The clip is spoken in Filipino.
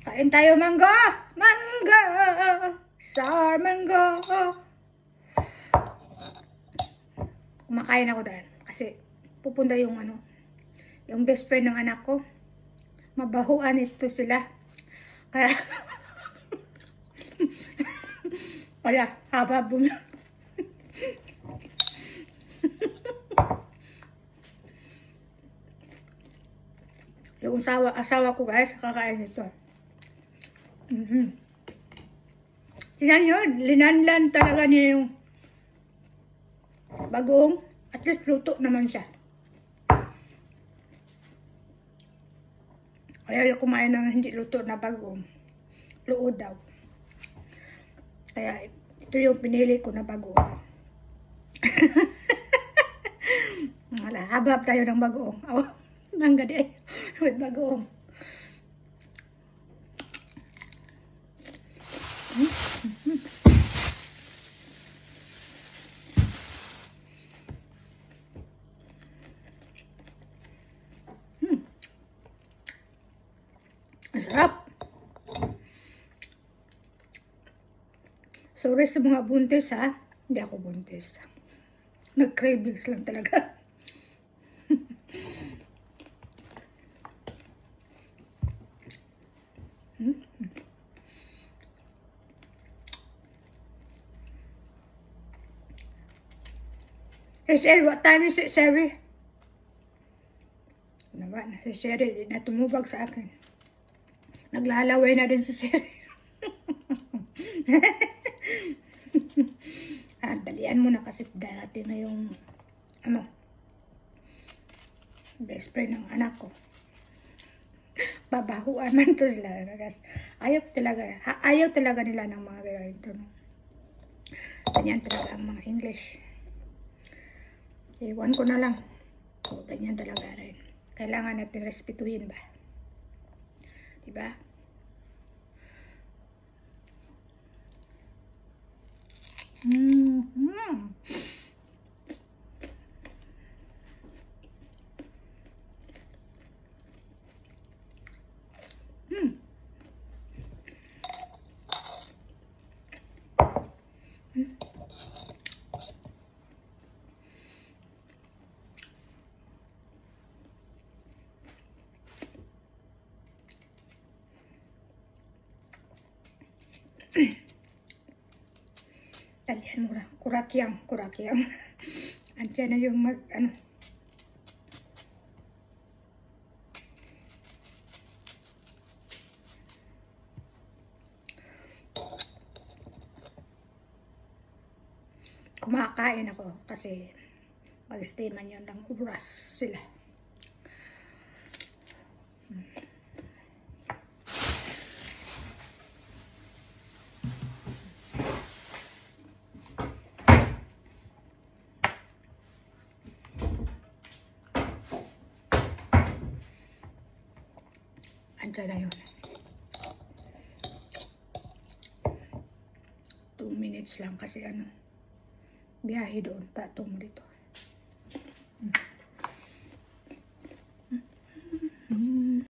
Kain tayo, mangga! Mangga! Sour mango! Kumakain ako dahil. Kasi pupunta yung yung best friend ng anak ko. Mabahuan ito sila. Kaya, haba na. Yung asawa ko guys, kakain ito. Tingnan nyo, linanlan talaga niya yung bagoong. At least luto naman siya. Ayaw kumain ng hindi luto na bagoong. Luod daw. Kaya ito yung pinili ko na bagoong. Habab tayo ng bagoong. Oh, mangga di. With bagoong. Masarap. Sorry sa mga buntis ha. Hindi ako buntis. Nag-cravings lang talaga. Hey Sherry, what time is it, Sherry? Naman, si Sherry na tumubag sa akin. Naglalaway na din si Sherry. Dalian mo na kasi dati na yung best friend ng anak ko. Babahuan man to sila. Ayaw talaga nila ng mga ganito. Ganyan talaga ang mga English. Iwan ko na lang. O, ganyan talaga rin. Kailangan natin respetuhin ba? Diba? Talian mo lang. Kurakyang. Andiyan na yung kumakain ako kasi mag-stay man yun ng oras sila. Andiyan na yun. 2 minutes lang kasi biyahe doon, patong dito.